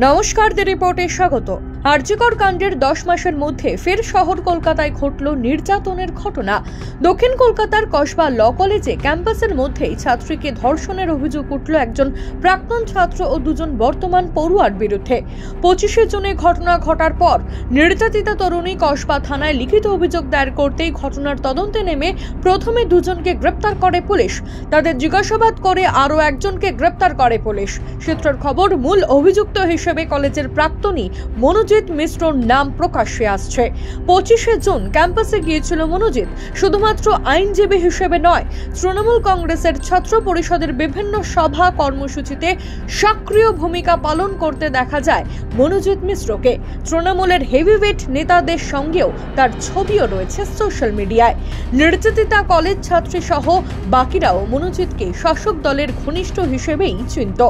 নমস্কার, দি রিপোর্টে স্বাগত। আরজিকর কাণ্ডের 10 মাসের মধ্যে ফের শহর কলকাতায় ঘটল নির্যাতনের ঘটনা। দক্ষিণ কলকাতার কসবা ল কলেজে ক্যাম্পাসের মধ্যেই ছাত্রীকে ধর্ষণের অভিযোগ উঠল একজন প্রাক্তন ছাত্র ও দুজন বর্তমান পড়ুয়ার বিরুদ্ধে। 25শে জুনে ঘটনা ঘটার পর নির্যাতিতা তরুণী কসবা থানায় লিখিত অভিযোগ দায়ের করতেই ঘটনার তদন্তে নেমে প্রথমে দুজনকে গ্রেপ্তার করে পুলিশ। তাদের জিজ্ঞাসাবাদ করে আরও একজনকে গ্রেপ্তার করে পুলিশ। সূত্রের খবর, মূল অভিযুক্ত হিসেবে কলেজের প্রাক্তনী মনোজিৎ মিশ্রর নাম প্রকাশ্যে আসছে। 25শে জুন ক্যাম্পাসে গিয়েছিল মনোজিৎ। শুধুমাত্র আইনজীবী হিসেবে নয়, তৃণমূল কংগ্রেসের ছাত্র পরিষদের বিভিন্ন সভা কর্মসূচিতে সক্রিয় ভূমিকা পালন করতে দেখা যায় মনোজিৎ মিশ্রকে। তৃণমূলের হেভিওয়েট নেতাদের সঙ্গেও তার ছবিও রয়েছে সোশ্যাল মিডিয়ায়। নির্যাতিতা কলেজ ছাত্রী সহ বাকিরাও মনোজিৎকে শাসক দলের ঘনিষ্ঠ হিসেবেই চিনত।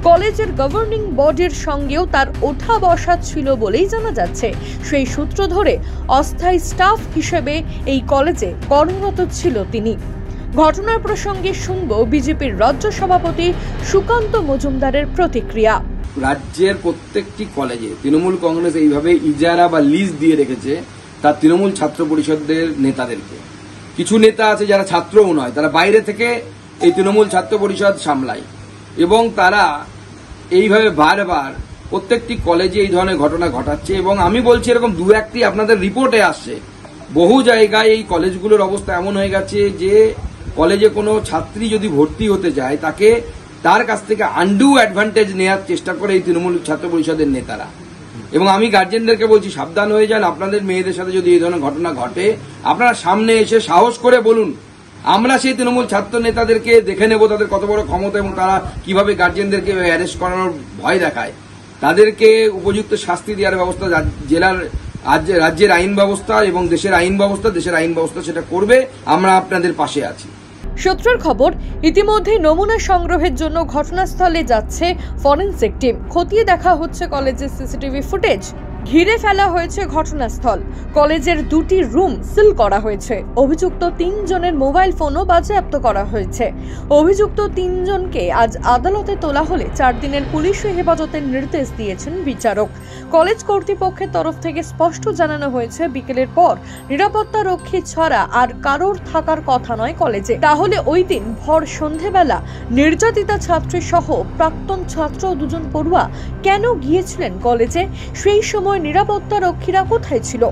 কলেজের গভর্নিং বডির সঙ্গেও তার ওঠা বসা ছিল বলেই জানা যাচ্ছে। সেই সূত্র ধরে অস্থায়ী স্টাফ হিসেবে এই কলেজে কর্মরত ছিল তিনি। ঘটনার প্রসঙ্গে শুনব বিজেপির রাজ্য সভাপতি সুকান্ত মজুমদারের প্রতিক্রিয়া। রাজ্যের প্রত্যেকটি কলেজে তৃণমূল কংগ্রেস এইভাবে ইজারা বা লিজ দিয়ে রেখেছে তার তৃণমূল ছাত্র পরিষদের নেতাদেরকে। কিছু নেতা আছে যারা ছাত্রও নয়, তারা বাইরে থেকে এই তৃণমূল ছাত্র পরিষদ সামলায় এবং তারা এইভাবে বারবার প্রত্যেকটি কলেজে এই ধরনের ঘটনা ঘটাচ্ছে। এবং আমি বলছি, এরকম দু একটি আপনাদের রিপোর্টে আসছে। বহু জায়গায় এই কলেজগুলোর অবস্থা এমন হয়ে গেছে যে কলেজে কোনো ছাত্রী যদি ভর্তি হতে যায় তাকে তার কাছ থেকে আনডু অ্যাডভান্টেজ নেওয়ার চেষ্টা করে এই তৃণমূল ছাত্র পরিষদের নেতারা। এবং আমি গার্জেনদেরকে বলছি, সাবধান হয়ে যান। আপনাদের মেয়েদের সাথে যদি এই ধরনের ঘটনা ঘটে, আপনারা সামনে এসে সাহস করে বলুন। আমরা সেই তৃণমূল ছাত্র নেতাদেরকে দেখে নেব তাদের কত বড় ক্ষমতা এবং তারা কিভাবে গার্জেনদেরকে অ্যারেস্ট করানোর ভয় দেখায়। তাদেরকে উপযুক্ত শাস্তি দেওয়ার ব্যবস্থা রাজ্যের আইন ব্যবস্থা এবং দেশের আইন ব্যবস্থা সেটা করবে। আমরা আপনাদের পাশে আছি। সূত্রের খবর, ইতিমধ্যে নমুনা সংগ্রহের জন্য ঘটনাস্থলে যাচ্ছে ফরেনসিক টিম। খতিয়ে দেখা হচ্ছে কলেজের সিসিটিভি ফুটেজ। ঘিরে ফেলা হয়েছে ঘটনাস্থল। কলেজের 2টি রুম সিল করা হয়েছে। অভিযুক্ত 3 জনের মোবাইল ফোনও বাজেয়াপ্ত করা হয়েছে। অভিযুক্ত 3 জনকে আজ আদালতে তোলা হলে 4 দিনের পুলিশি হেফাজতের নির্দেশ দিয়েছেন বিচারক। কলেজ কর্তৃপক্ষের তরফ থেকে স্পষ্ট জানানো হয়েছে, বিকেলের পর নিরাপত্তা রক্ষী ছাড়া আর কারোর থাকার কথা নয় কলেজে। তাহলে ওই দিন ভর সন্ধেবেলা নির্যাতিতা ছাত্রী সহ প্রাক্তন ছাত্র ও দুজন পড়ুয়া কেন গিয়েছিলেন কলেজে? সেই সময় নিরাপত্তা রক্ষীরা কোথায় ছিল?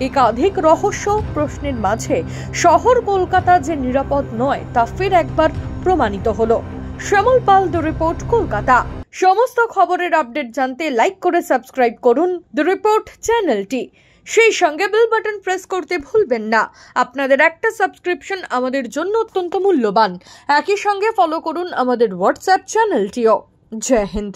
একাধিক রহস্য প্রশ্নের মাঝে শহর কলকাতা যে নিরাপদ নয় তা ফের একবার প্রমাণিত হলো। শ্যামল পাল, দ্য রিপোর্ট, কলকাতা। সমস্ত খবরের আপডেট জানতে লাইক করে সাবস্ক্রাইব করুন দ্য রিপোর্ট চ্যানেলটি। সেই সঙ্গে বেল বাটন প্রেস করতে ভুলবেন না। আপনাদের একটা সাবস্ক্রিপশন আমাদের জন্য অত্যন্ত মূল্যবান। একই সঙ্গে ফলো করুন আমাদের হোয়াটসঅ্যাপ চ্যানেলটিও। জয় হিন্দ।